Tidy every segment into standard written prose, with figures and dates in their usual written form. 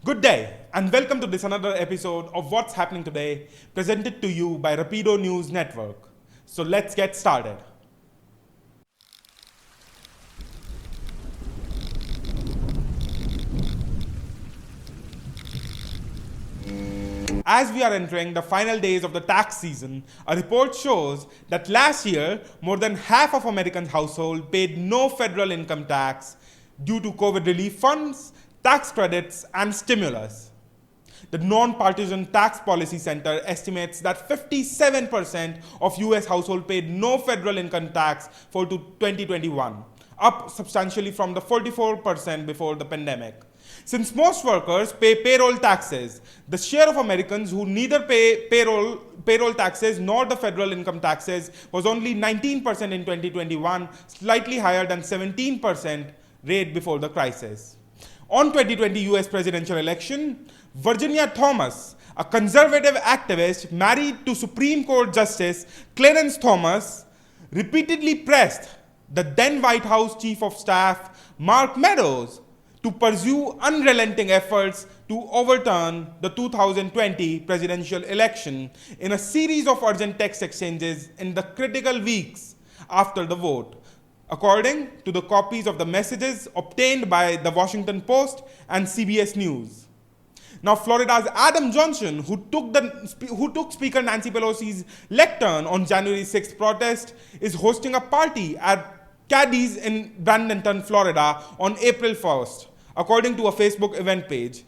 Good day and welcome to this another episode of What's Happening Today, presented to you by Rapido News Network. So let's get started. As we are entering the final days of the tax season, a report shows that last year, more than half of American households paid no federal income tax due to COVID relief funds, tax credits, and stimulus. The Non-Partisan Tax Policy Center estimates that 57% of US households paid no federal income tax for 2021, up substantially from the 44% before the pandemic. Since most workers pay payroll taxes, the share of Americans who neither pay payroll taxes nor the federal income taxes was only 19% in 2021, slightly higher than 17% rate before the crisis. On 2020 US presidential election, Virginia Thomas, a conservative activist married to Supreme Court Justice Clarence Thomas, repeatedly pressed the then White House Chief of Staff Mark Meadows to pursue unrelenting efforts to overturn the 2020 presidential election in a series of urgent text exchanges in the critical weeks after the vote, according to the copies of the messages obtained by the Washington Post and CBS News. Now, Florida's Adam Johnson, who took Speaker Nancy Pelosi's lectern on January 6th protest, is hosting a party at Caddy's in Bradenton, Florida on April 1st, according to a Facebook event page,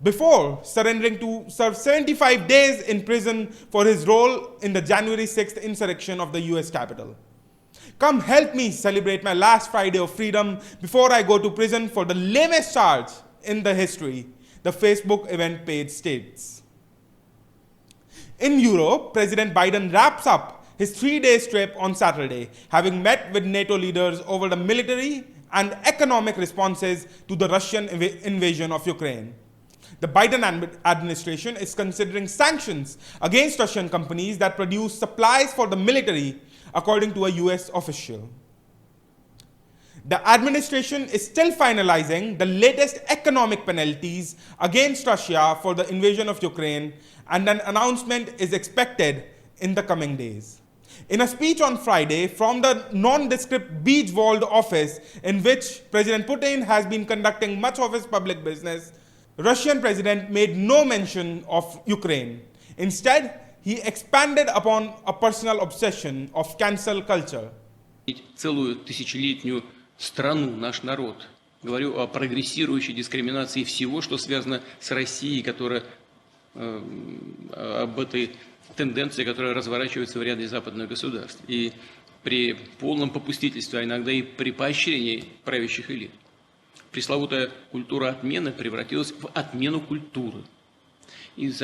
before surrendering to serve 75 days in prison for his role in the January 6th insurrection of the US Capitol. Come help me celebrate my last Friday of freedom before I go to prison for the lamest charge in the history, the Facebook event page states. In Europe, President Biden wraps up his 3-day trip on Saturday, having met with NATO leaders over the military and economic responses to the Russian invasion of Ukraine. The Biden administration is considering sanctions against Russian companies that produce supplies for the military, according to a US official. The administration is still finalizing the latest economic penalties against Russia for the invasion of Ukraine, and an announcement is expected in the coming days. In a speech on Friday from the nondescript beach-walled office in which President Putin has been conducting much of his public business, Russian president made no mention of Ukraine. Instead, he expanded upon a personal obsession of cancel culture. Целую тысячелетнюю страну, наш народ. Говорю о прогрессирующей дискриминации всего, что связано с Россией, которая об этой тенденции, которая разворачивается в ряде западных государств. И при полном попустительстве, а иногда и при поощрении правящих элит. Пресловутая культура отмены превратилась в отмену культуры. Из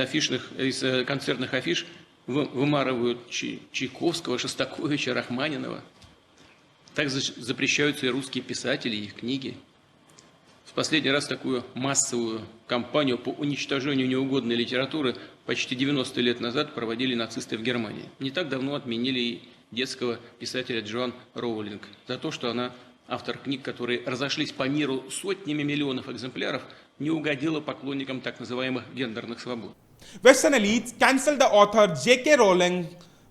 концертных афиш вымарывают Чайковского, Шостаковича, Рахманинова. Также запрещаются и русские писатели, и их книги. В последний раз такую массовую кампанию по уничтожению неугодной литературы почти 90 лет назад проводили нацисты в Германии. Не так давно отменили и детского писателя Джоан Роулинг за то, что она, автор книг, которые разошлись по миру сотнями миллионов экземпляров, не угодила поклонникам так называемых гендерных свобод. Western elites cancelled the author J.K. Rowling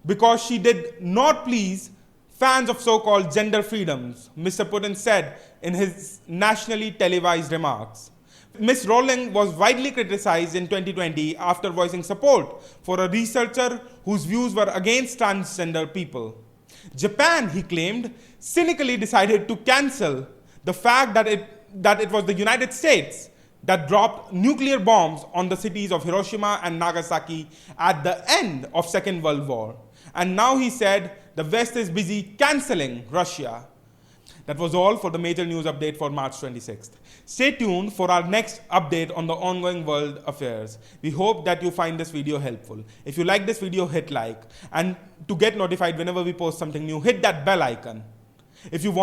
because she did not please fans of so-called gender freedoms, Mr. Putin said in his nationally televised remarks. Ms. Rowling was widely criticized in 2020 after voicing support for a researcher whose views were against transgender people. Japan, he claimed, cynically decided to cancel the fact that it was the United States that dropped nuclear bombs on the cities of Hiroshima and Nagasaki at the end of Second World War. And now he said the West is busy cancelling Russia. That was all for the major news update for March 26th. Stay tuned for our next update on the ongoing world affairs. We hope that you find this video helpful. If you like this video, hit like. And to get notified whenever we post something new, hit that bell icon. If you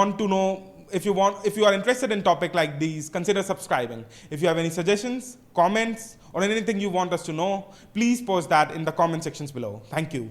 are interested in topics like these, consider subscribing. If you have any suggestions, comments, or anything you want us to know, please post that in the comment sections below. Thank you.